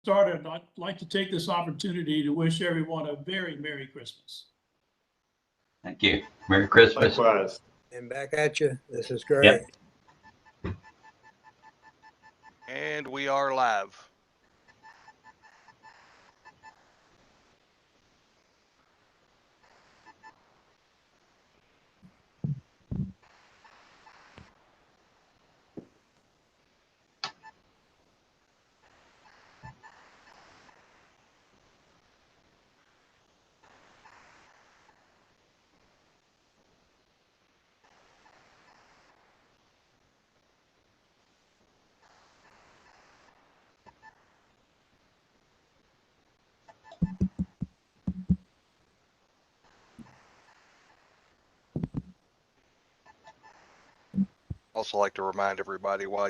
started, I'd like to take this opportunity to wish everyone a very Merry Christmas. Thank you. Merry Christmas. Likewise. And back at you. This is great. Yep. And we are live. Also like to remind everybody while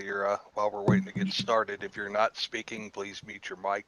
we're waiting to get started, if you're not speaking, please mute your mic.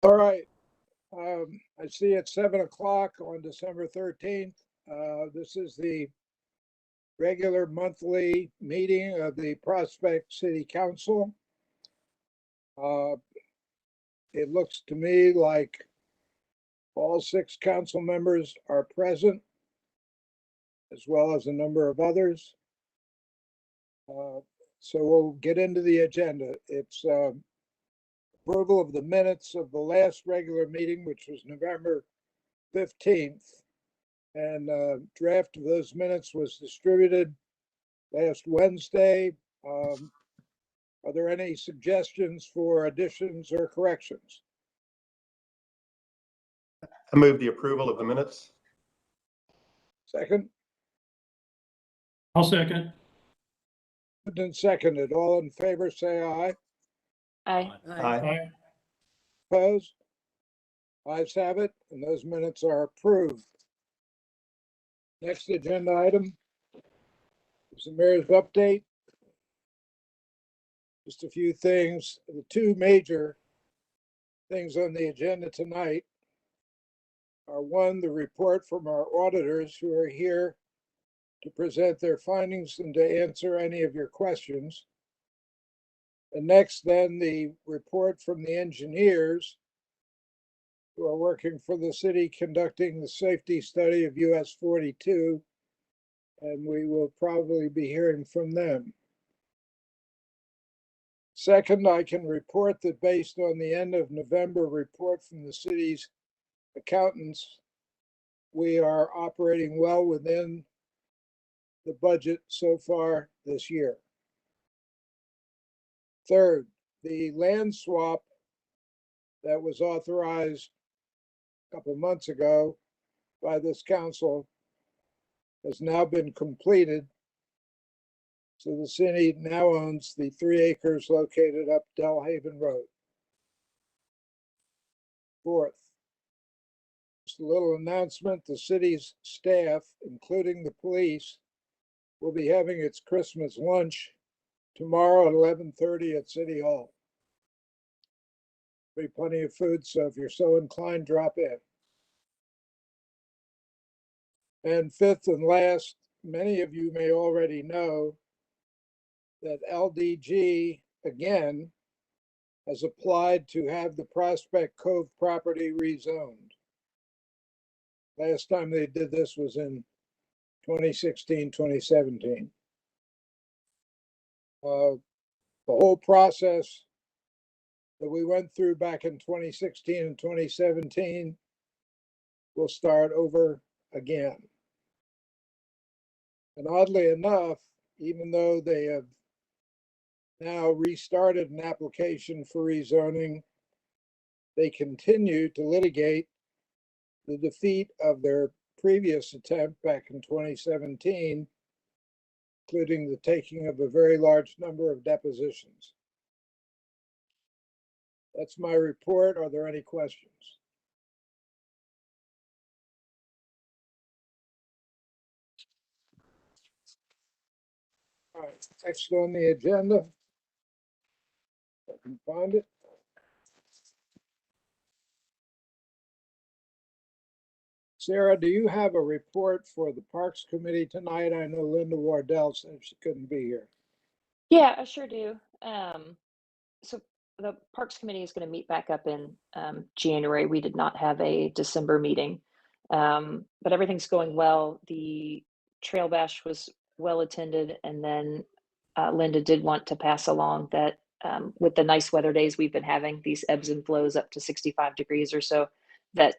All right. I see it's 7 o'clock on December 13th. This is the regular monthly meeting of the Prospect City Council. It looks to me like all 6 council members are present, as well as a number of others. So we'll get into the agenda. It's approval of the minutes of the last regular meeting, which was November 15th. And draft of those minutes was distributed last Wednesday. Are there any suggestions for additions or corrections? I move the approval of the minutes. Second? I'll second. Moved and seconded. All in favor, say aye. Aye. Aye. Opposed? Ayes have it, and those minutes are approved. Next agenda item is the mayor's update. Just a few things. The 2 major things on the agenda tonight are, 1, the report from our auditors who are here to present their findings and to answer any of your questions. And next, then, the report from the engineers who are working for the city conducting the safety study of US 42, and we will probably be hearing from them. Second, I can report that based on the end of November report from the city's accountants, we are operating well within the budget so far this year. Third, the land swap that was authorized a couple months ago by this council has now been completed. So the city now owns the 3 acres located up Delhaven Road. Fourth, just a little announcement, the city's staff, including the police, will be having its Christmas lunch tomorrow at 11:30 at City Hall. There'll be plenty of food, so if you're so inclined, drop in. And fifth and last, many of you may already know that LDG, again, has applied to have the Prospect Cove property rezoned. Last time they did this was in 2016, 2017. The whole process that we went through back in 2016 and 2017 will start over again. And oddly enough, even though they have now restarted an application for rezoning, they continue to litigate the defeat of their previous attempt back in 2017, including the taking of a very large number of depositions. That's my report. Are there any questions? All right, next on the agenda, if I can find it. Sarah, do you have a report for the Parks Committee tonight? I know Linda Wardell said she couldn't be here. Yeah, I sure do. So the Parks Committee is going to meet back up in January. We did not have a December meeting, but everything's going well. The Trail Bash was well attended, and then Linda did want to pass along that with the nice weather days we've been having, these ebbs and flows up to 65 degrees or so, that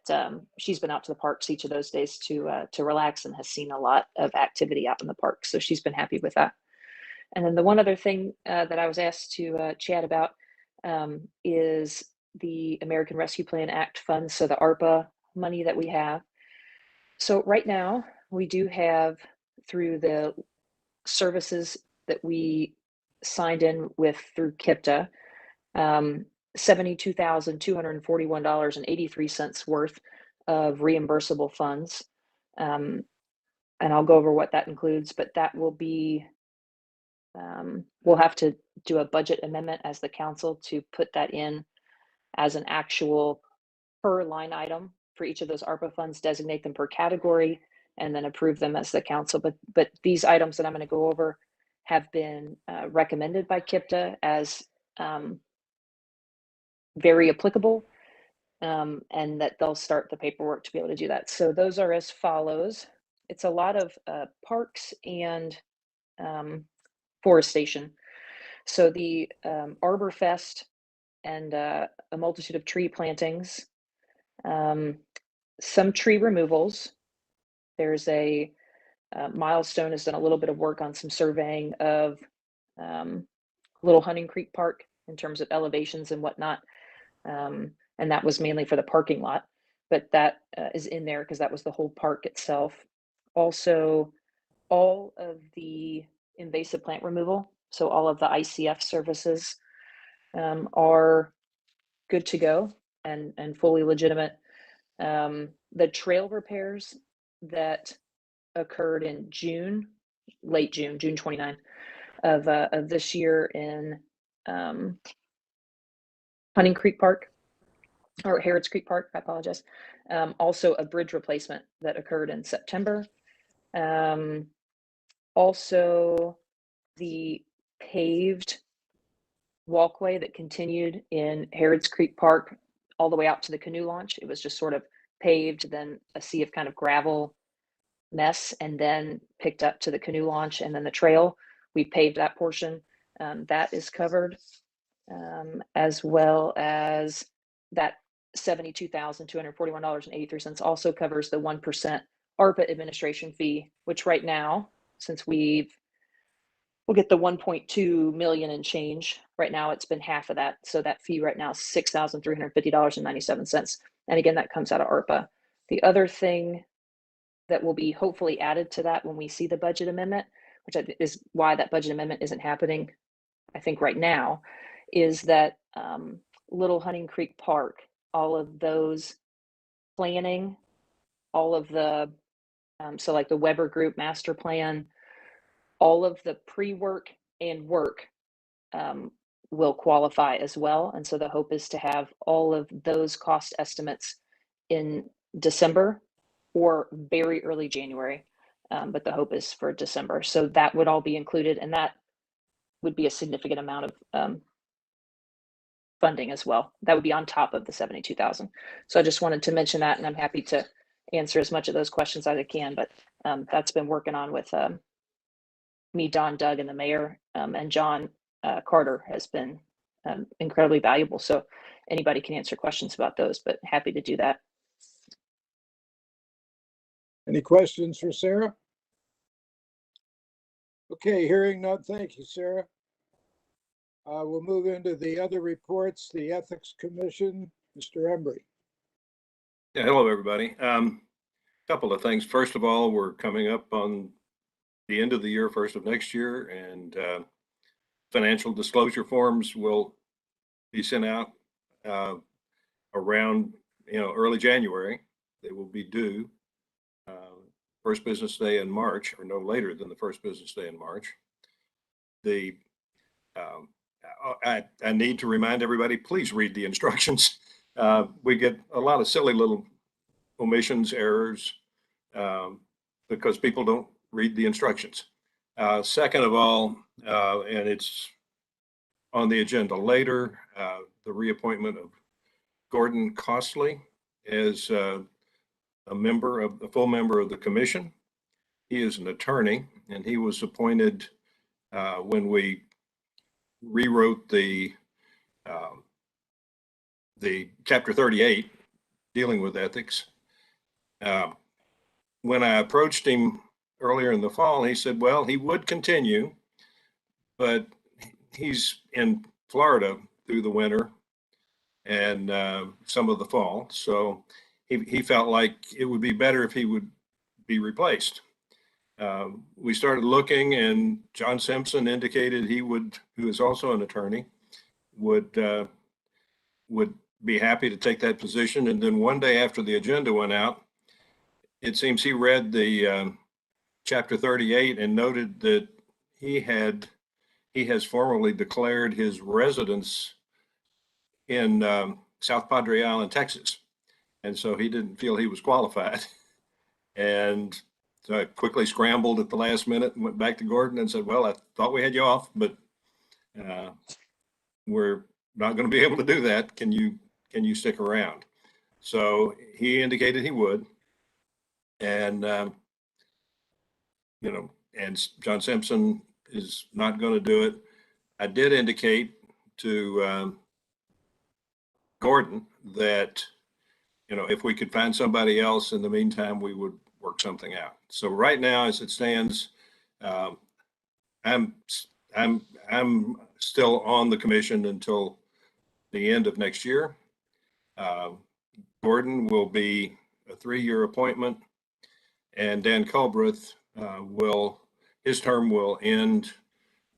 she's been out to the parks each of those days to relax and has seen a lot of activity out in the park. So she's been happy with that. And then the one other thing that I was asked to chat about is the American Rescue Plan Act funds, so the ARPA money that we have. So right now, we do have, through the services that we signed in with through KIPTA, $72,241.83 worth of reimbursable funds. And I'll go over what that includes, but that will be we'll have to do a budget amendment as the council to put that in as an actual per line item for each of those ARPA funds, designate them per category, and then approve them as the council. But these items that I'm going to go over have been recommended by KIPTA as very applicable, and that they'll start the paperwork to be able to do that. So those are as follows. It's a lot of parks and forestation. So the Arbor Fest and a multitude of tree plantings, some tree removals. There's a Milestone has done a little bit of work on some surveying of Little Hunting Creek Park in terms of elevations and whatnot. And that was mainly for the parking lot, but that is in there because that was the whole park itself. Also, all of the invasive plant removal, so all of the ICF services are good to go and fully legitimate. The trail repairs that occurred in June, late June, June 29th of this year in Hunting Creek Park, or Harrods Creek Park, I apologize. Also a bridge replacement that occurred in September. Also the paved walkway that continued in Harrods Creek Park all the way out to the canoe launch. It was just sort of paved, then a sea of kind of gravel mess, and then picked up to the canoe launch, and then the trail. We paved that portion. That is covered, as well as that $72,241.83 also covers the 1% ARPA administration fee, which right now, since we'll get the 1.2 million and change. Right now, it's been half of that. So that fee right now is $6,350.97. And again, that comes out of ARPA. The other thing that will be hopefully added to that when we see the budget amendment, which is why that budget amendment isn't happening, I think right now, is that Little Hunting Creek Park, all of those planning, all of the, so like the Weber Group master plan, all of the pre-work and work will qualify as well. And so the hope is to have all of those cost estimates in December or very early January. But the hope is for December. So that would all be included, and that would be a significant amount of funding as well. That would be on top of the 72,000. So I just wanted to mention that, and I'm happy to answer as much of those questions as I can, but that's been working on with me, Don, Doug, and the mayor, and John Carter has been incredibly valuable. So anybody can answer questions about those, but happy to do that. Any questions for Sarah? Okay, hearing none, thank you, Sarah. We'll move into the other reports, the Ethics Commission, Mr. Embry. Yeah, hello, everybody. Couple of things. First of all, we're coming up on the end of the year, first of next year, and financial disclosure forms will be sent out around, early January. They will be due first business day in March, or no later than the first business day in March. I need to remind everybody, please read the instructions. We get a lot of silly little omissions, errors, because people don't read the instructions. Second of all, and it's on the agenda later, the reappointment of Gordon Costley as a full member of the commission. He is an attorney, and he was appointed when we rewrote the Chapter 38 dealing with ethics. When I approached him earlier in the fall, he said, well, he would continue, but he's in Florida through the winter and some of the fall. So he felt like it would be better if he would be replaced. We started looking, and John Simpson indicated he would, who is also an attorney, would be happy to take that position. And then one day after the agenda went out, it seems he read the Chapter 38 and noted that he has formally declared his residence in South Padre Island, Texas. And so he didn't feel he was qualified. And so I quickly scrambled at the last minute and went back to Gordon and said, well, I thought we had you off, but we're not going to be able to do that. Can you stick around? So he indicated he would. And, and John Simpson is not going to do it. I did indicate to Gordon that, if we could find somebody else in the meantime, we would work something out. So right now, as it stands, I'm still on the commission until the end of next year. Gordon will be a 3-year appointment, and Dan Culbreth his term will end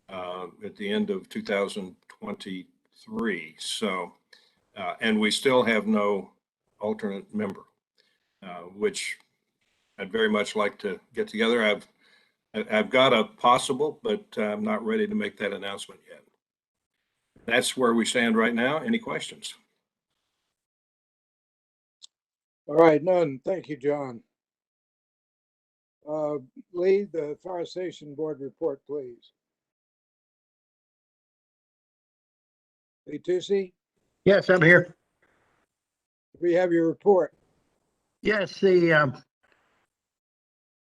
at the end of 2023. So, and we still have no alternate member, which I'd very much like to get together. I've got a possible, but I'm not ready to make that announcement yet. That's where we stand right now. Any questions? All right, none. Thank you, John. Lee, the Fire Station Board report, please. Lee Tucci, Yes, I'm here. we have your report. Yes, the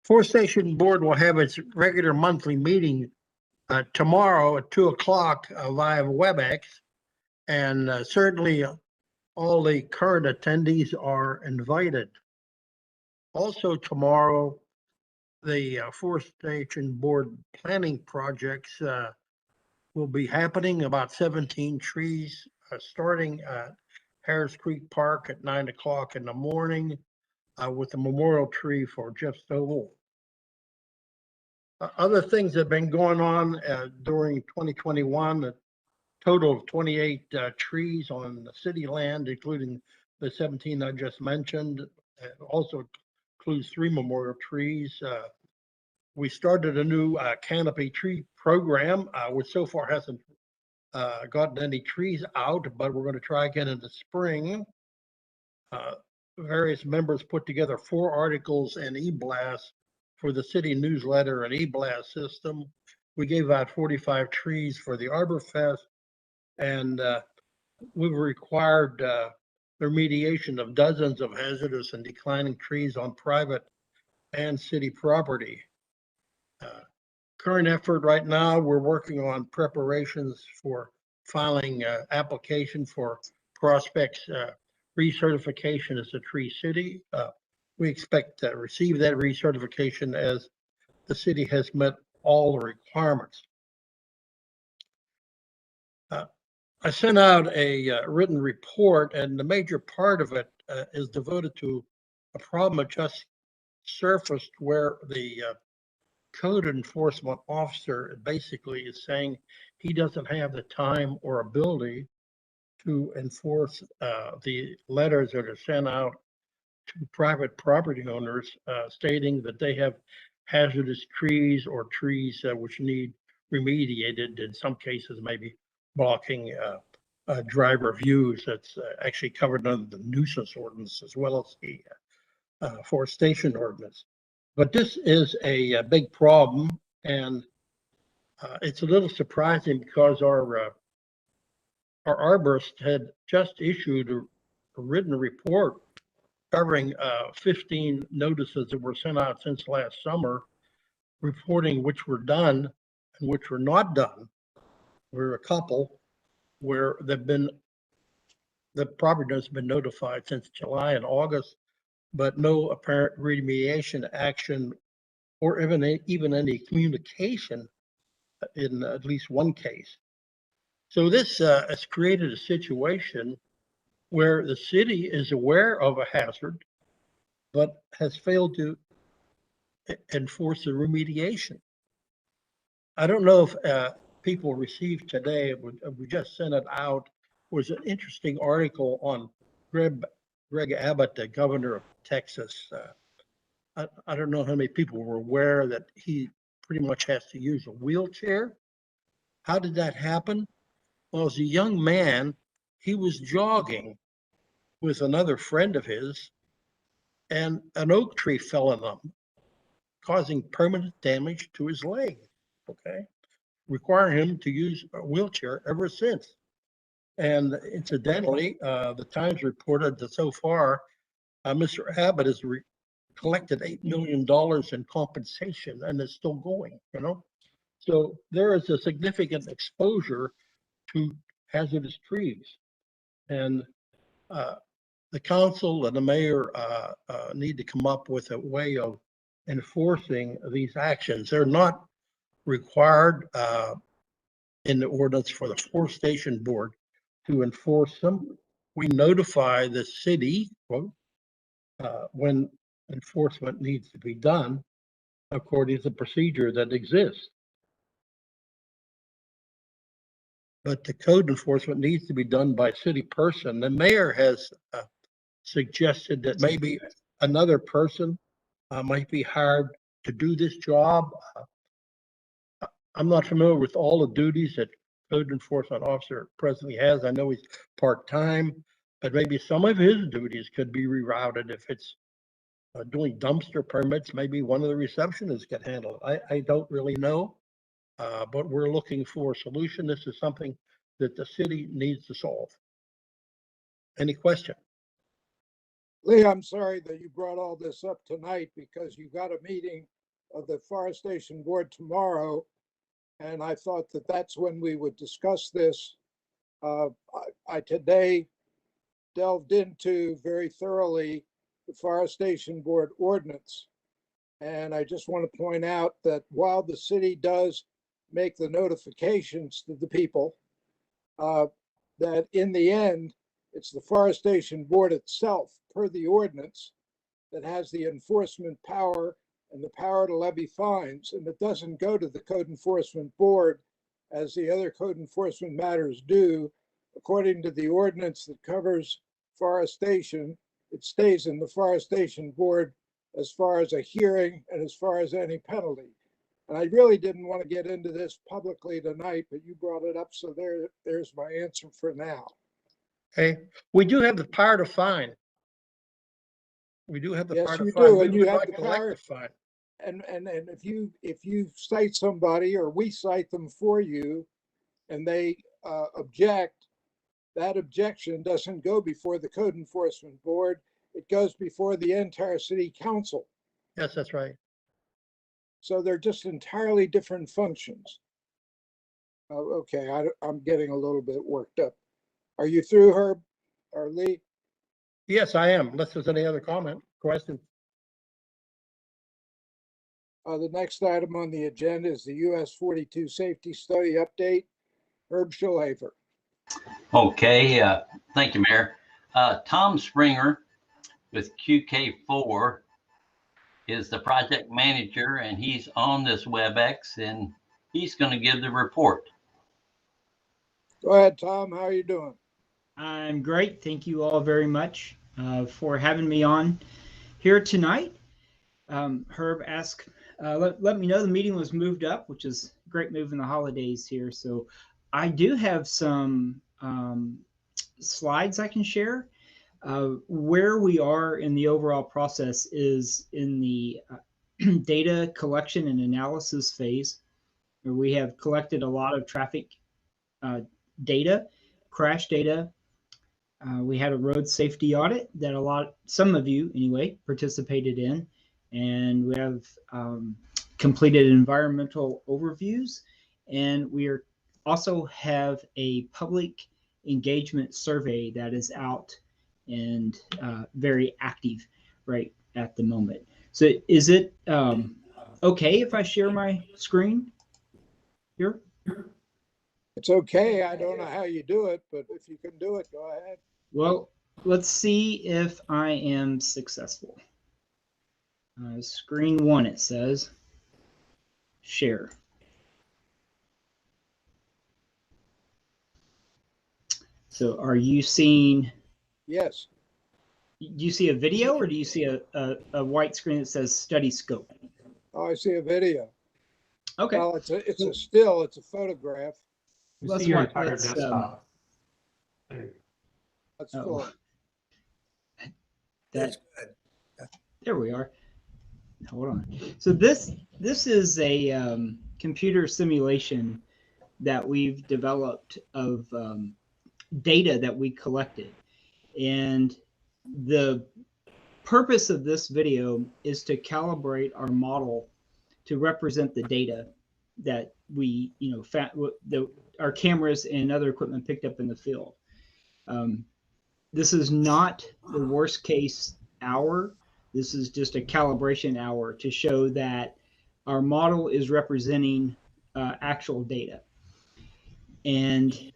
Forest Station Board will have its regular monthly meeting tomorrow at 2:00 via WebEx. And certainly all the current attendees are invited. Also tomorrow, the Forest Station Board planning projects will be happening, about 17 trees starting at Harris Creek Park at 9:00 in the morning with a memorial tree for Jeff Stovall. Other things that have been going on during 2021, a total of 28 trees on the city land, including the 17 I just mentioned. Also includes 3 memorial trees. We started a new canopy tree program, which so far hasn't gotten any trees out, but we're going to try again in the spring. Various members put together 4 articles and e-blasts for the city newsletter and e-blast system. We gave out 45 trees for the Arbor Fest, and we've required remediation of dozens of hazardous and declining trees on private and city property. Current effort right now, we're working on preparations for filing application for Prospect's recertification as a tree city. We expect to receive that recertification as the city has met all the requirements. I sent out a written report, and the major part of it is devoted to a problem that just surfaced where the code enforcement officer basically is saying he doesn't have the time or ability to enforce the letters that are sent out to private property owners stating that they have hazardous trees or trees which need remediated, in some cases maybe blocking driver views. That's actually covered under the nuisance ordinance as well as the forestation ordinance. But this is a big problem, and it's a little surprising because our arborist had just issued a written report covering 15 notices that were sent out since last summer, reporting which were done and which were not done. There were a couple where the property has been notified since July and August, but no apparent remediation action or even any communication in at least one case. So this has created a situation where the city is aware of a hazard, but has failed to enforce the remediation. I don't know if people received today, we just sent it out, was an interesting article on Greg Abbott, the governor of Texas. I don't know how many people were aware that he pretty much has to use a wheelchair. How did that happen? Well, as a young man, he was jogging with another friend of his, and an oak tree fell on them, causing permanent damage to his leg, okay? Requiring him to use a wheelchair ever since. And incidentally, the Times reported that so far, Mr. Abbott has collected $8 million in compensation and is still going, you know? So there is a significant exposure to hazardous trees. And the council and the mayor need to come up with a way of enforcing these actions. They're not required in the ordinance for the forestation board to enforce them. We notify the city when enforcement needs to be done according to the procedure that exists. But the code enforcement needs to be done by city person. The mayor has suggested that maybe another person might be hired to do this job. I'm not familiar with all the duties that code enforcement officer presently has. I know he's part-time, but maybe some of his duties could be rerouted. If it's doing dumpster permits, maybe one of the receptionists could handle it. I don't really know, but we're looking for a solution. This is something that the city needs to solve. Any question? Lee, I'm sorry that you brought all this up tonight because you got a meeting of the forestation board tomorrow. And I thought that that's when we would discuss this. I today delved into very thoroughly the forestation board ordinance. And I just want to point out that while the city does make the notifications to the people, that in the end, it's the forestation board itself, per the ordinance, that has the enforcement power and the power to levy fines, and it doesn't go to the code enforcement board as the other code enforcement matters do. According to the ordinance that covers forestation, it stays in the forestation board as far as a hearing and as far as any penalty. And I really didn't want to get into this publicly tonight, but you brought it up, so there's my answer for now. Okay, we do have the power to fine. We do have the Yes, power to you fine. do, We and you would have like the to collect power. the fine. And if you cite somebody or we cite them for you and they object, that objection doesn't go before the code enforcement board. It goes before the entire city council. Yes, that's right. So they're just entirely different functions. Okay, I'm getting a little bit worked up. Are you through, Herb or Lee? Yes, I am. Unless there's any other comment, question. The next item on the agenda is the US 42 Safety Study Update. Herb Schillefer. Okay, thank you, Mayor. Tom Springer with QK4 is the project manager, and he's on this WebEx, and he's going to give the report. Go ahead, Tom. How are you doing? I'm great. Thank you all very much for having me on here tonight. Herb asked, let me know the meeting was moved up, which is a great move in the holidays here. So I do have some slides I can share. Where we are in the overall process is in the data collection and analysis phase, where we have collected a lot of traffic data, crash data. We had a road safety audit that some of you anyway, participated in. And we have completed environmental overviews. And we also have a public engagement survey that is out and very active right at the moment. So is it okay if I share my screen here? It's okay. I don't know how you do it, but if you can do it, go ahead. Well, let's see if I am successful. Screen 1, it says share. So are you seeing? Yes. Do you see a video, or do you see a white screen that says study scope? Oh, I see a video. Okay. Well, it's a still, it's a photograph. Let's see your watch. entire desktop. That's full. There we are. Hold on. So this is a computer simulation that we've developed of data that we collected, and the purpose of this video is to calibrate our model to represent the data that we, our cameras and other equipment picked up in the field. This is not the worst case hour. This is just a calibration hour to show that our model is representing actual data. And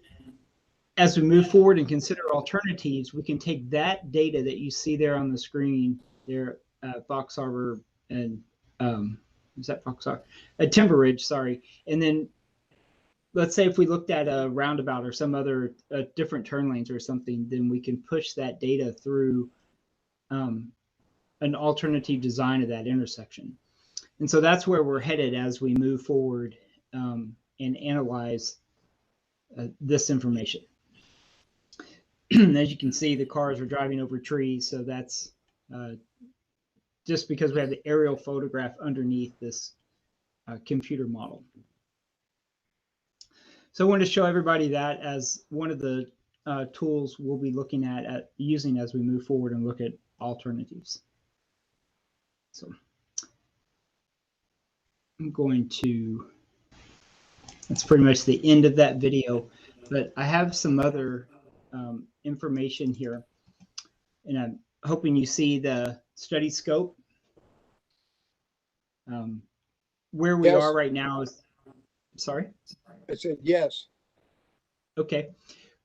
as we move forward and consider alternatives, we can take that data that you see there on the screen there at Fox Harbor and is that Fox Harbor? At Timber Ridge, sorry. And then let's say if we looked at a roundabout or some other different turn lanes or something, then we can push that data through an alternative design of that intersection. And so that's where we're headed as we move forward and analyze this information. As you can see, the cars are driving over trees, so that's just because we have the aerial photograph underneath this computer model. So I wanted to show everybody that as one of the tools we'll be looking at using as we move forward and look at alternatives. So I'm going to, that's pretty much the end of that video, but I have some other information here, and I'm hoping you see the study scope. Where we are right now is, sorry? I said yes. Okay.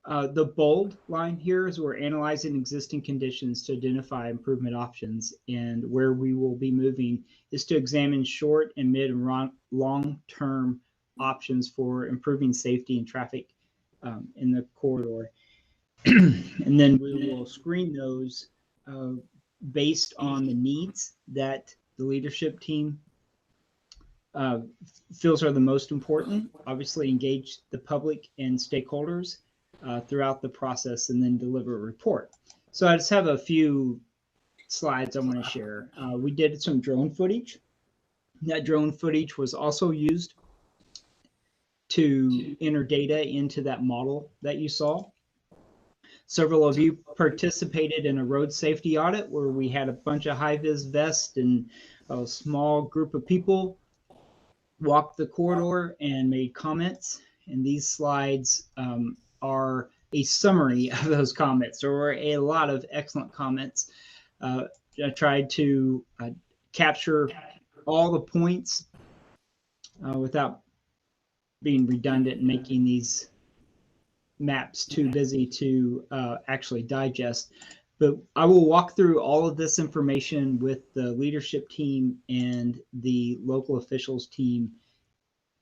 The bold line here is we're analyzing existing conditions to identify improvement options, and where we will be moving is to examine short and mid and long-term options for improving safety and traffic in the corridor. And then we will screen those based on the needs that the leadership team feels are the most important. Obviously, engage the public and stakeholders throughout the process, and then deliver a report. So I just have a few slides I want to share. We did some drone footage. That drone footage was also used to enter data into that model that you saw. Several of you participated in a road safety audit where we had a bunch of high-vis vests and a small group of people walked the corridor and made comments. And these slides are a summary of those comments. There were a lot of excellent comments. I tried to capture all the points without being redundant and making these maps too busy to actually digest. But I will walk through all of this information with the leadership team and the local officials team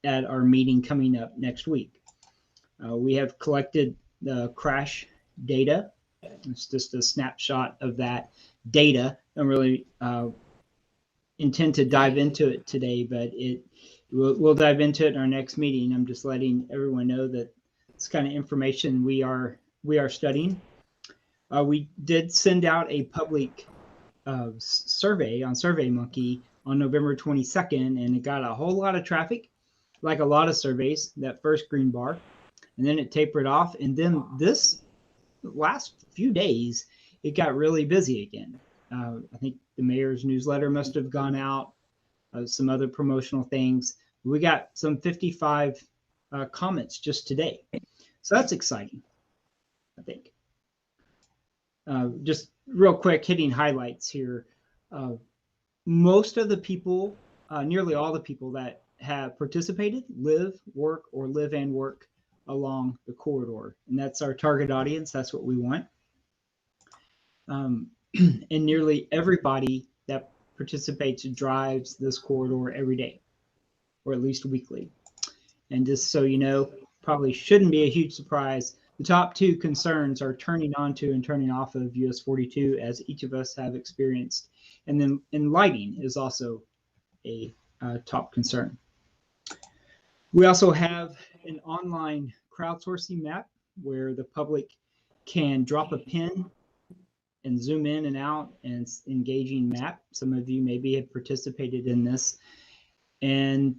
at our meeting coming up next week. We have collected the crash data. It's just a snapshot of that data. I don't really intend to dive into it today, but we'll dive into it in our next meeting. I'm just letting everyone know that it's kind of information we are studying. We did send out a public survey on SurveyMonkey on November 22nd, and it got a whole lot of traffic, like a lot of surveys, that first green bar, and then it tapered off. And then this last few days, it got really busy again. I think the mayor's newsletter must have gone out, some other promotional things. We got some 55 comments just today. So that's exciting, I think. Just real quick, hitting highlights here. Most of the people, nearly all the people that have participated live, work, or live and work along the corridor. And that's our target audience. That's what we want. And nearly everybody that participates drives this corridor every day, or at least weekly. And just so you know, probably shouldn't be a huge surprise, the top two concerns are turning onto and turning off of US 42, as each of us have experienced. And then lighting is also a top concern. We also have an online crowdsourcing map where the public can drop a pin and zoom in and out, and it's an engaging map. Some of you maybe have participated in this, and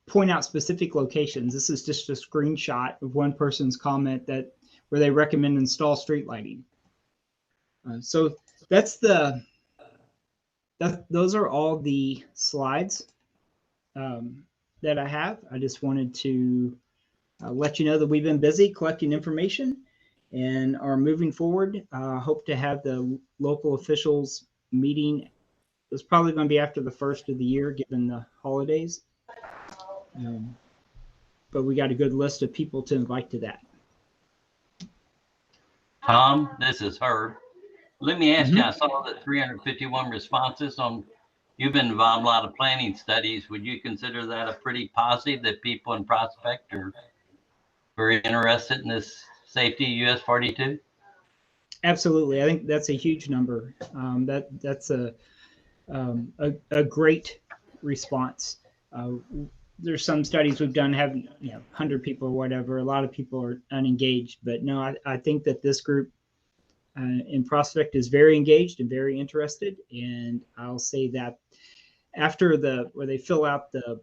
point out specific locations. This is just a screenshot of one person's comment where they recommend install street lighting. So those are all the slides that I have. I just wanted to let you know that we've been busy collecting information and are moving forward. Hope to have the local officials meeting. It's probably going to be after the first of the year, given the holidays. But we got a good list of people to invite to that. Tom, this is Herb. Let me ask you, I saw that 351 responses on, you've been involved in a lot of planning studies. Would you consider that a pretty positive, that people in Prospect are very interested in this safety US 42? Absolutely. I think that's a huge number. That's a great response. There's some studies we've done having 100 people or whatever. A lot of people are unengaged, but no, I think that this group in Prospect is very engaged and very interested. And I'll say that after where they fill out the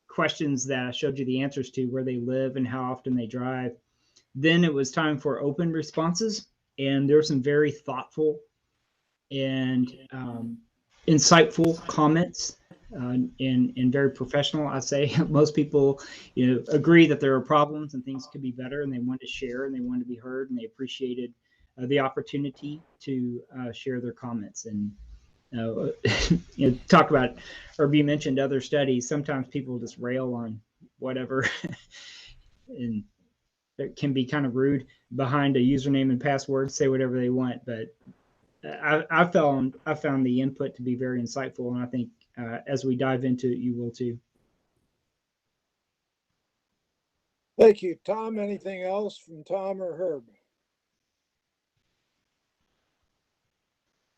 questions that I showed you the answers to, where they live and how often they drive, then it was time for open responses. And there were some very thoughtful and insightful comments. And very professional, I say. Most people, agree that there are problems and things could be better, and they want to share and they want to be heard, and they appreciated the opportunity to share their comments. And talk about, or you mentioned other studies. Sometimes people just rail on whatever, and it can be kind of rude behind a username and password, say whatever they want. But I found the input to be very insightful, and I think as we dive into it, you will too. Thank you, Tom. Anything else from Tom or Herb?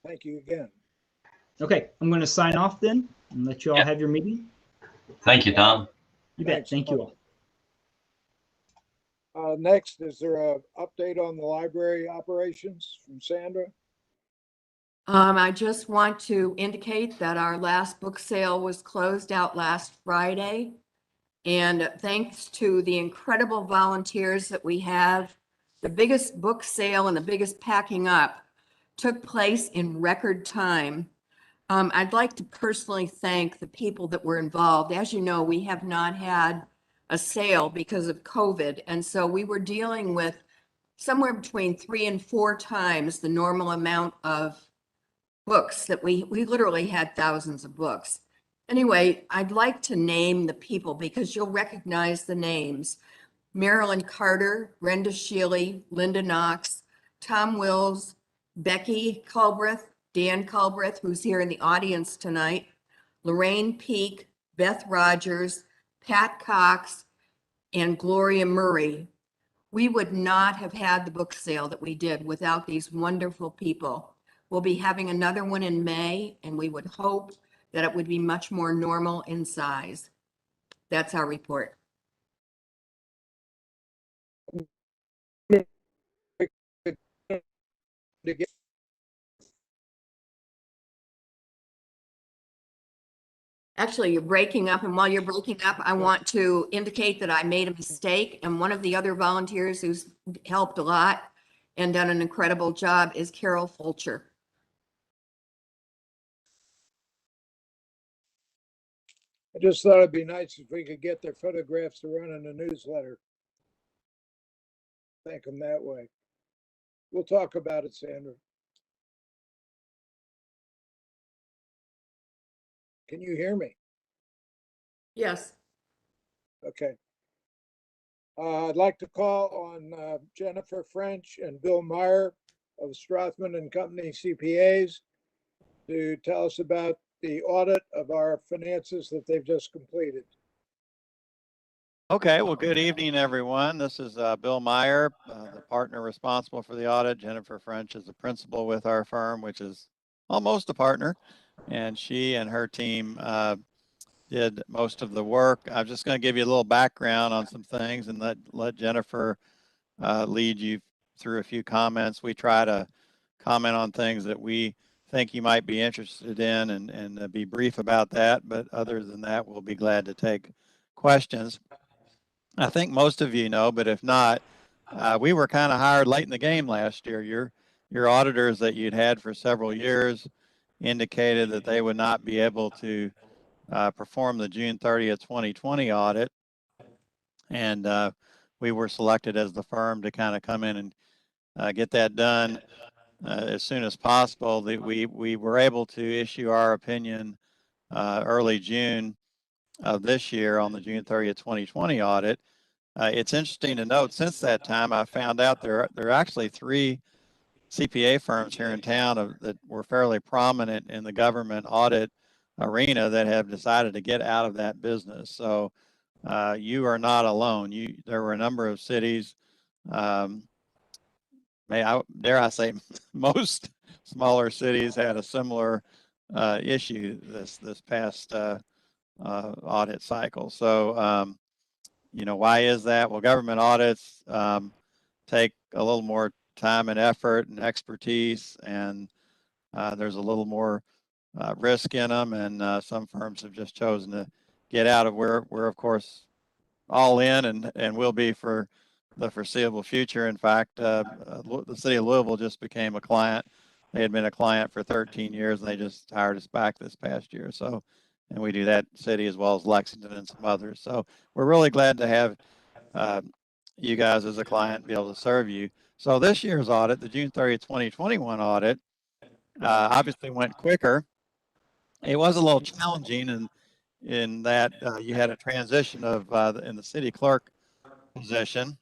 Thank you again. Okay, I'm going to sign off then and let you all have your meeting. Thank you, Tom. You bet. Thank you all. Next, is there an update on the library operations from Sandra? I just want to indicate that our last book sale was closed out last Friday. And thanks to the incredible volunteers that we have, the biggest book sale and the biggest packing up took place in record time. I'd like to personally thank the people that were involved. As you know, we have not had a sale because of COVID. And so we were dealing with somewhere between 3 and 4 times the normal amount of books that we literally had thousands of books. Anyway, I'd like to name the people because you'll recognize the names. Marilyn Carter, Brenda Shealy, Linda Knox, Tom Wills, Becky Culbreth, Dan Culbreth, who's here in the audience tonight, Lorraine Peak, Beth Rogers, Pat Cox, and Gloria Murray. We would not have had the book sale that we did without these wonderful people. We'll be having another one in May, and we would hope that it would be much more normal in size. That's our report. To get Actually, you're breaking up, and while you're breaking up, I want to indicate that I made a mistake, and one of the other volunteers who's helped a lot and done an incredible job is Carol Fulcher. I just thought it'd be nice if we could get their photographs to run in the newsletter. Thank them that way. We'll talk about it, Sandra. Can you hear me? Yes. Okay. I'd like to call on Jennifer French and Bill Meyer of Strathman and Company CPAs to tell us about the audit of our finances that they've just completed. Okay, well, good evening, everyone. This is Bill Meyer, the partner responsible for the audit. Jennifer French is the principal with our firm, which is almost a partner, and she and her team did most of the work. I'm just going to give you a little background on some things and let Jennifer lead you through a few comments. We try to comment on things that we think you might be interested in and be brief about that, but other than that, we'll be glad to take questions. I think most of you know, but if not, we were kind of hired late in the game last year. Your auditors that you'd had for several years indicated that they would not be able to perform the June 30th, 2020 audit. And we were selected as the firm to kind of come in and get that done as soon as possible. We were able to issue our opinion early June of this year on the June 30th, 2020 audit. It's interesting to note, since that time, I found out there are actually 3 CPA firms here in town that were fairly prominent in the government audit arena that have decided to get out of that business. So you are not alone. There were a number of cities, dare I say, most smaller cities had a similar issue this past audit cycle. So, why is that? Well, government audits take a little more time and effort and expertise, and there's a little more risk in them, and some firms have just chosen to get out of. We're of course all in and will be for the foreseeable future. In fact, the city of Louisville just became a client. They had been a client for 13 years, and they just hired us back this past year. So, and we do that city as well as Lexington and some others. So we're really glad to have you guys as a client be able to serve you. So this year's audit, the June 30th, 2021 audit, obviously went quicker. It was a little challenging in that you had a transition in the city clerk position,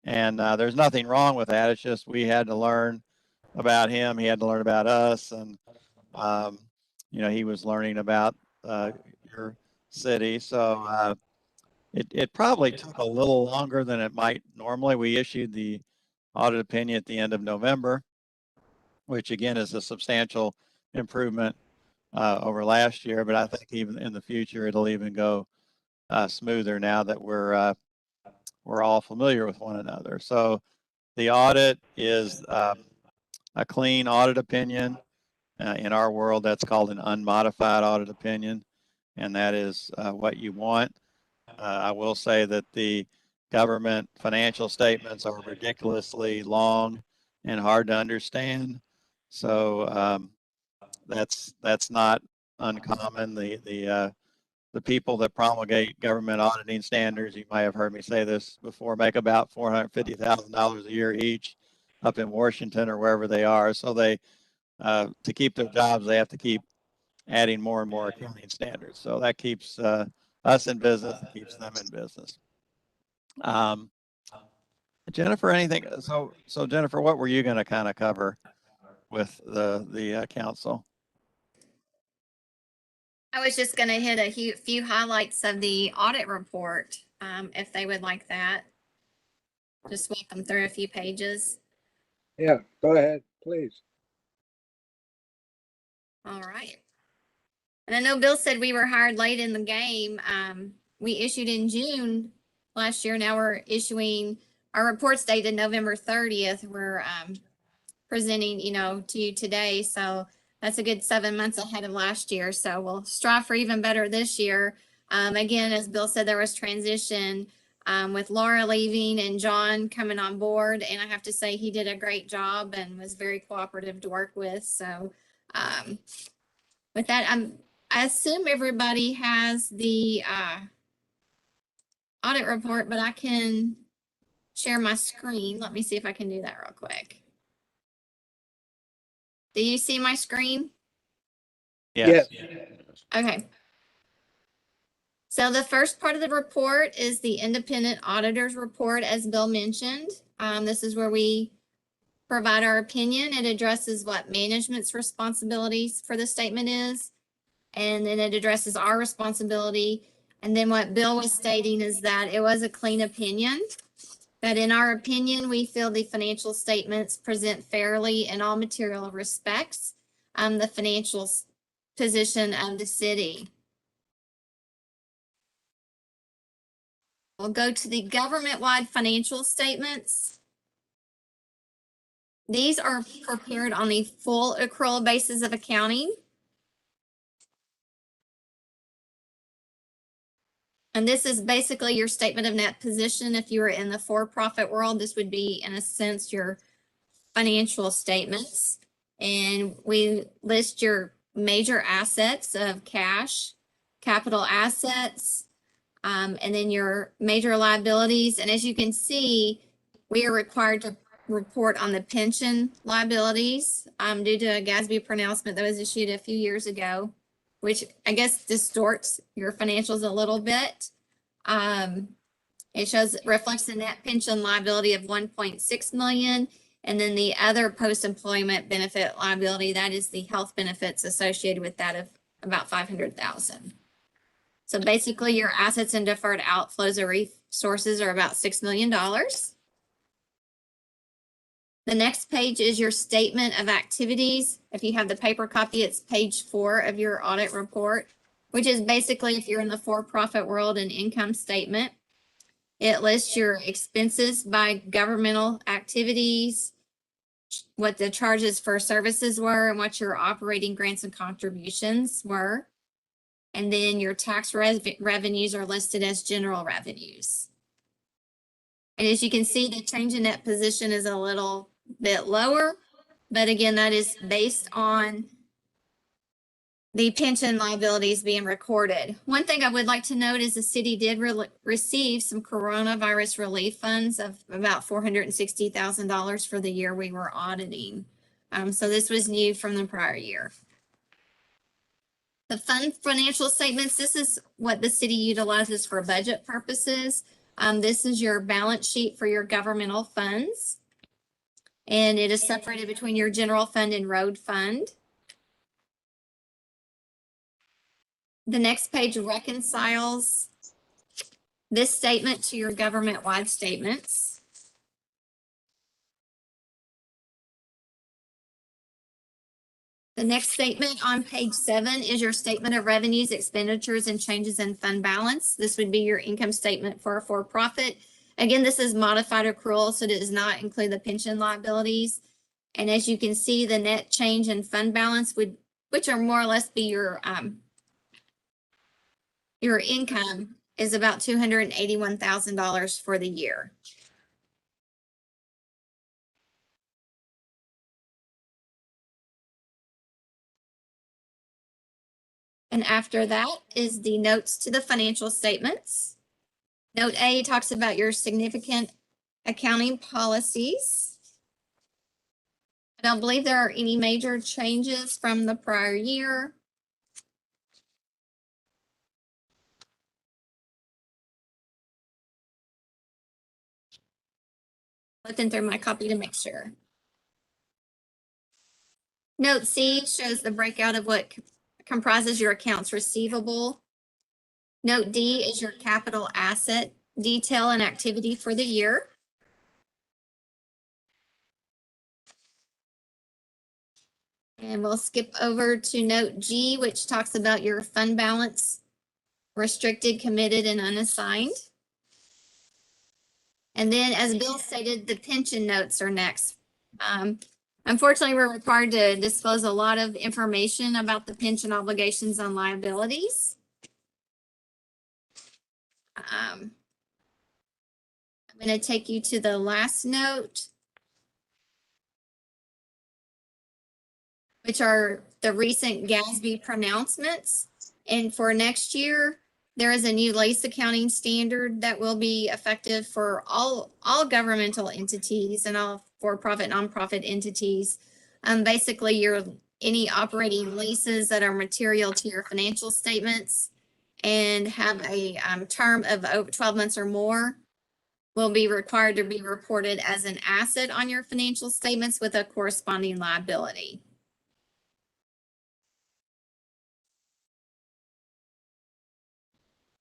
and there's nothing wrong with that. It's just we had to learn about him. He had to learn about us, and he was learning about your city. So it probably took a little longer than it might normally. We issued the audit opinion at the end of November, which again is a substantial improvement over last year. But I think even in the future, it'll even go smoother now that we're all familiar with one another. So the audit is a clean audit opinion. In our world, that's called an unmodified audit opinion, and that is what you want. I will say that the government financial statements are ridiculously long and hard to understand. So that's not uncommon. The people that promulgate government auditing standards, you might have heard me say this before, make about $450,000 a year each up in Washington or wherever they are. So they to keep their jobs, they have to keep adding more and more accounting standards. So that keeps us in business, and keeps them in business. Jennifer, anything? So Jennifer, what were you going to kind of cover with the council? I was just going to hit a few highlights of the audit report, if they would like that. Just walk them through a few pages. Yeah, go ahead, please. All right. And I know Bill said we were hired late in the game. We issued in June last year. Now we're issuing our reports dated November 30th. We're presenting, to you today. So that's a good 7 months ahead of last year. So we'll strive for even better this year. Again, as Bill said, there was transition with Laura leaving and John coming on board. And I have to say he did a great job and was very cooperative to work with. So with that, I assume everybody has the audit report, but I can share my screen. Let me see if I can do that real quick. Do you see my screen? Yes. Okay. So the first part of the report is the independent auditor's report, as Bill mentioned. This is where we provide our opinion. It addresses what management's responsibilities for the statement is, and then it addresses our responsibility. And then what Bill was stating is that it was a clean opinion, that in our opinion, we feel the financial statements present fairly in all material respects the financial position of the city. We'll go to the government-wide financial statements. These are prepared on the full accrual basis of accounting. And this is basically your statement of net position. If you were in the for-profit world, this would be, in a sense, your financial statements. And we list your major assets of cash, capital assets, and then your major liabilities. And as you can see, we are required to report on the pension liabilities due to a GASB pronouncement that was issued a few years ago, which I guess distorts your financials a little bit. It reflects the net pension liability of 1.6 million. And then the other post-employment benefit liability, that is the health benefits associated with that of about 500,000. So basically your assets and deferred outflows or resources are about $6 million. The next page is your statement of activities. If you have the paper copy, it's page 4 of your audit report, which is basically, if you're in the for-profit world, an income statement. It lists your expenses by governmental activities, what the charges for services were, and what your operating grants and contributions were. And then your tax revenues are listed as general revenues. And as you can see, the change in net position is a little bit lower, but again, that is based on the pension liabilities being recorded. One thing I would like to note is the city did receive some coronavirus relief funds of about $460,000 for the year we were auditing. So this was new from the prior year. The fund financial statements, this is what the city utilizes for budget purposes. This is your balance sheet for your governmental funds. And it is separated between your general fund and road fund. The next page reconciles this statement to your government-wide statements. The next statement on page 7 is your statement of revenues, expenditures, and changes in fund balance. This would be your income statement for a for-profit. Again, this is modified accrual, so it does not include the pension liabilities. And as you can see, the net change in fund balance which are more or less be your income, is about $281,000 for the year. And after that is the notes to the financial statements. Note A talks about your significant accounting policies. I don't believe there are any major changes from the prior year. Looking through my copy to make sure. Note C shows the breakout of what comprises your accounts receivable. Note D is your capital asset detail and activity for the year. And we'll skip over to note G, which talks about your fund balance, restricted, committed, and unassigned. And then, as Bill stated, the pension notes are next. Unfortunately, we're required to disclose a lot of information about the pension obligations and liabilities. I'm going to take you to the last note, which are the recent GASB pronouncements. And for next year, there is a new lease accounting standard that will be effective for all governmental entities and all for-profit, nonprofit entities. Basically, any operating leases that are material to your financial statements and have a term of over 12 months or more will be required to be reported as an asset on your financial statements with a corresponding liability.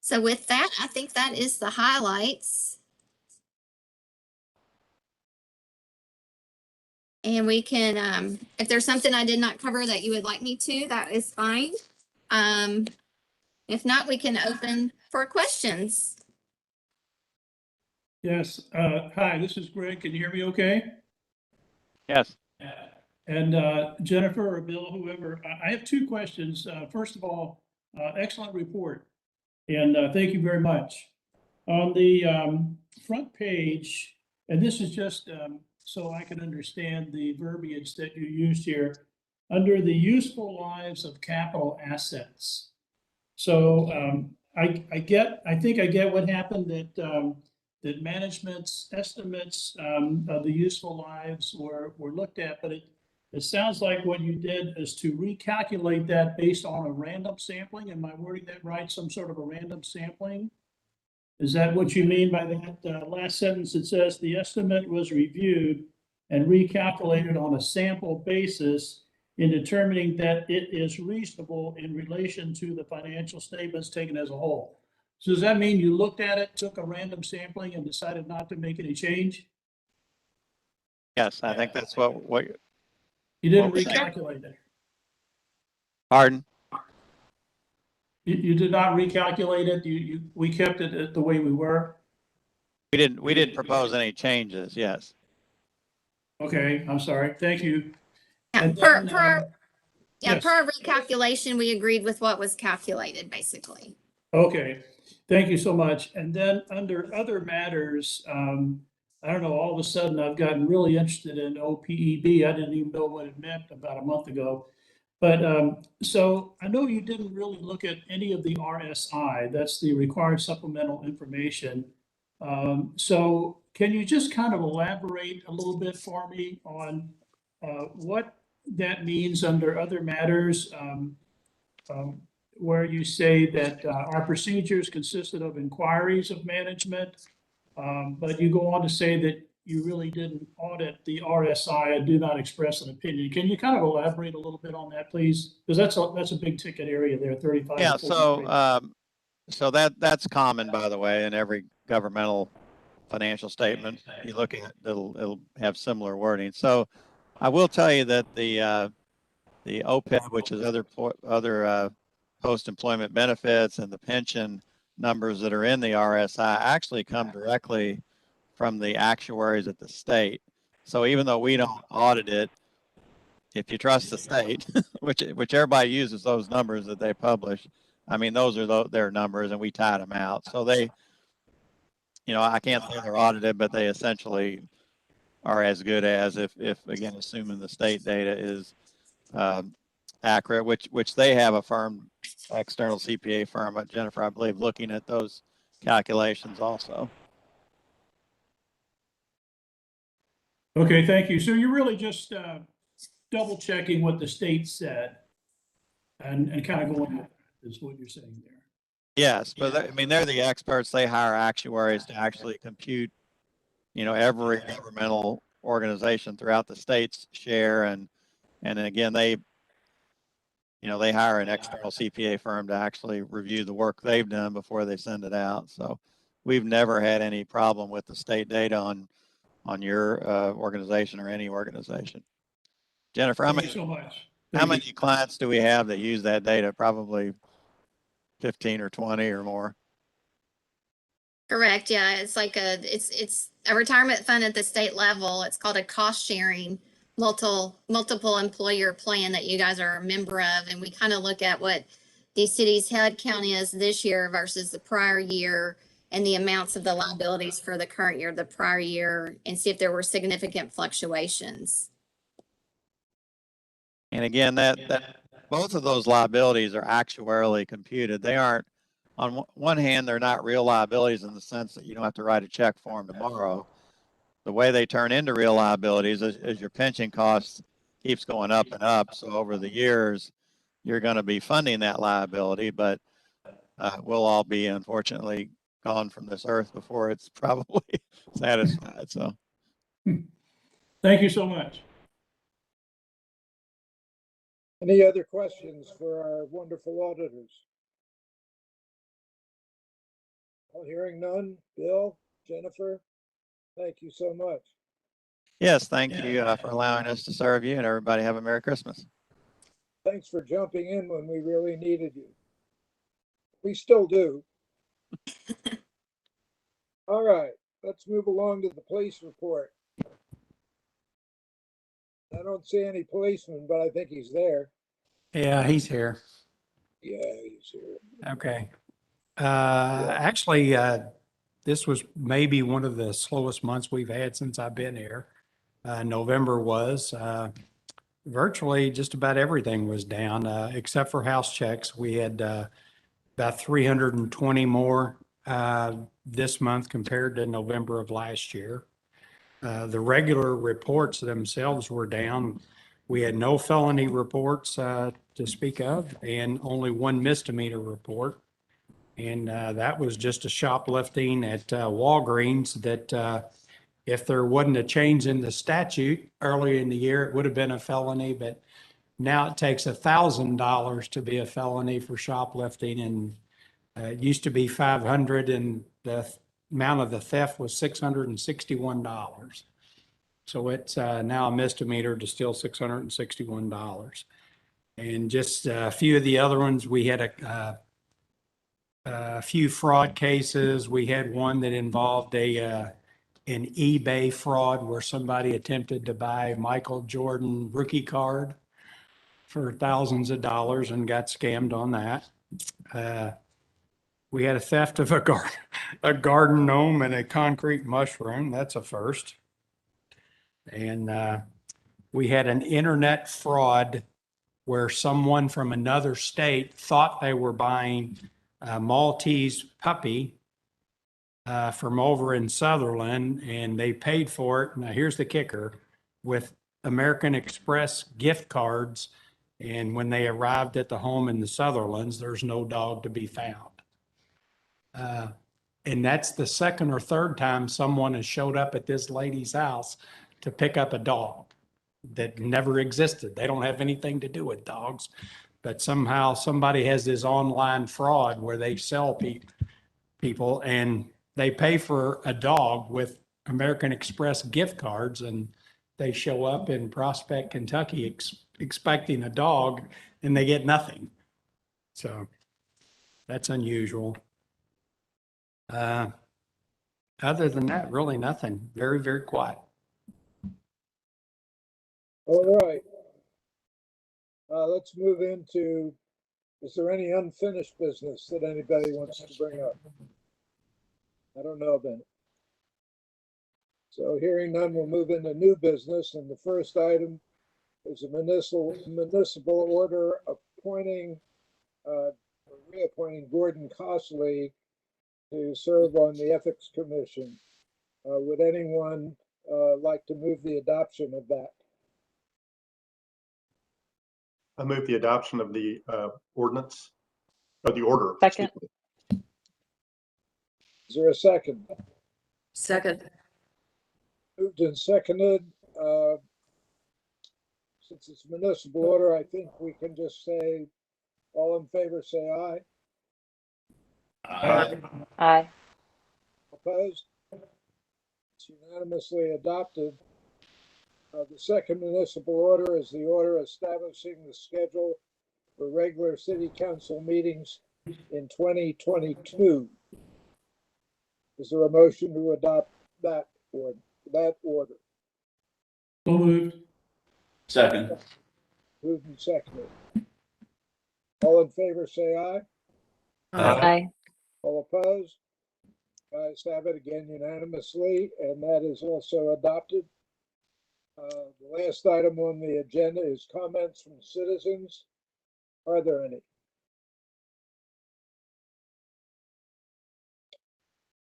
So with that, I think that is the highlights. And we can, if there's something I did not cover that you would like me to, that is fine. If not, we can open for questions. Yes, hi, this is Greg. Can you hear me okay? Yes. And Jennifer or Bill, whoever, I have two questions. First of all, excellent report. And thank you very much. On the front page, and this is just so I can understand the verbiage that you used here, under the useful lives of capital assets. So I think I get what happened, that management's estimates of the useful lives were looked at, but it sounds like what you did is to recalculate that based on a random sampling. Am I wording that right? Some sort of a random sampling? Is that what you mean by that last sentence? It says the estimate was reviewed and recalculated on a sample basis in determining that it is reasonable in relation to the financial statements taken as a whole. So does that mean you looked at it, took a random sampling and decided not to make any change? Yes, I think that's what You didn't Well, recalculate it. pardon? You did not recalculate it. We kept it the way we were. We didn't propose any changes. Yes. Okay, I'm sorry. Thank you. Yeah, And per then, our yes. recalculation, we agreed with what was calculated, basically. Okay, thank you so much. And then under other matters, I don't know, all of a sudden I've gotten really interested in OPEB. I didn't even know what it meant about a month ago. But so I know you didn't really look at any of the RSI, that's the required supplemental information. So can you just kind of elaborate a little bit for me on what that means under other matters? Where you say that our procedures consisted of inquiries of management, but you go on to say that you really didn't audit the RSI and do not express an opinion. Can you kind of elaborate a little bit on that, please? Because that's a big ticket area there, 35. Yeah. So that's common, by the way, in every governmental financial statement you look at. It'll have similar wording. So I will tell you that the OPEB, which is other post-employment benefits, and the pension numbers that are in the RSI actually come directly from the actuaries at the state. So even though we don't audit it, if you trust the state, which everybody uses those numbers that they publish, I mean, those are their numbers, and we tied them out. So they, I can't say they're audited, but they essentially are as good as if again, assuming the state data is accurate, which they have a firm, external CPA firm, Jennifer, I believe, looking at those calculations also. Okay, thank you. So you're really just double checking what the state said and kind of going, is what you're saying there. Yes, but I mean, they're the experts. They hire actuaries to actually compute, every governmental organization throughout the state's share. And then again, they hire an external CPA firm to actually review the work they've done before they send it out. So we've never had any problem with the state data on your organization or any organization. Jennifer, Thank you so much. how Thank many you. clients do we have that use that data? Probably 15 or 20 or more. Correct. Yeah. It's like it's a retirement fund at the state level. It's called a cost sharing multiple employer plan that you guys are a member of. And we kind of look at what the city's head count is this year versus the prior year and the amounts of the liabilities for the current year, the prior year, and see if there were significant fluctuations. And again, that both of those liabilities are actuarially computed. They aren't, on one hand, they're not real liabilities in the sense that you don't have to write a check for them tomorrow. The way they turn into real liabilities is your pension costs keeps going up and up. So over the years, you're going to be funding that liability, but we'll all be, unfortunately, gone from this earth before it's probably satisfied. So Thank you so much. Any other questions for our wonderful auditors? Well, hearing none. Bill, Jennifer, thank you so much. yes, thank you for allowing us to serve you, and everybody have a Merry Christmas. Thanks for jumping in when we really needed you. We still do. All right, let's move along to the police report. I don't see any policeman, but I think he's there. Yeah, he's here. Yeah, he's here. Okay. Actually, this was maybe one of the slowest months we've had since I've been here. November was, virtually just about everything was down, except for house checks. We had about 320 more this month compared to November of last year. The regular reports themselves were down. We had no felony reports to speak of and only one misdemeanor report. And that was just a shoplifting at Walgreens that if there wasn't a change in the statute earlier in the year, it would have been a felony, but now it takes $1,000 to be a felony for shoplifting. And it used to be $500 and the amount of the theft was $661. So it's now a misdemeanor to steal $661. And just a few of the other ones, we had a few fraud cases. We had one that involved an eBay fraud where somebody attempted to buy Michael Jordan rookie card for thousands of dollars and got scammed on that. We had a theft of a garden gnome and a concrete mushroom. That's a first. And we had an internet fraud where someone from another state thought they were buying a Maltese puppy from over in Sutherland, and they paid for it. Now, here's the kicker, with American Express gift cards. And when they arrived at the home in the Sutherlands, there's no dog to be found. And that's the second or third time someone has showed up at this lady's house to pick up a dog that never existed. They don't have anything to do with dogs, but somehow somebody has this online fraud where they sell people and they pay for a dog with American Express gift cards, and they show up in Prospect, Kentucky, expecting a dog, and they get nothing. So that's unusual. Other than that, really nothing. Very, very quiet. All right. Let's move into, is there any unfinished business that anybody wants to bring up? I don't know of any. So hearing none, we'll move into new business. And the first item is a municipal order appointing, reappointing Gordon Costley to serve on the Ethics Commission. Would anyone like to move the adoption of that? I move the adoption of the ordinance, or the order. excuse Second. me. Is there a second? Second. Moved and seconded. Since it's municipal order, I think we can just say, all in favor, say aye. Aye. Opposed? It's unanimously adopted. The second municipal order is the order establishing the schedule for regular city council meetings in 2022. Is there a motion to adopt that order? So moved. Second. Moved and seconded. All in favor, say aye. Aye. All opposed? Ayes have it again unanimously, and that is also adopted. The last item on the agenda is comments from citizens. Are there any?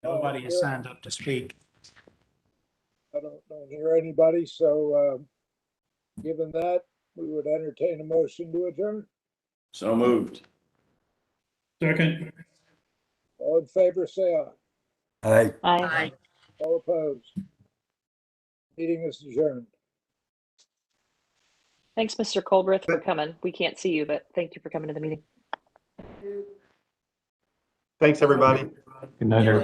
Nobody has signed up to speak. I don't hear anybody, so given that, we would entertain a motion to adjourn. So moved. Second. All in favor, say aye. Aye. Aye. All opposed? Meeting is adjourned. Thanks, Mr. Colbreth, for coming. We can't see you, but thank you for coming to the meeting. Thanks, everybody. Good night, everybody.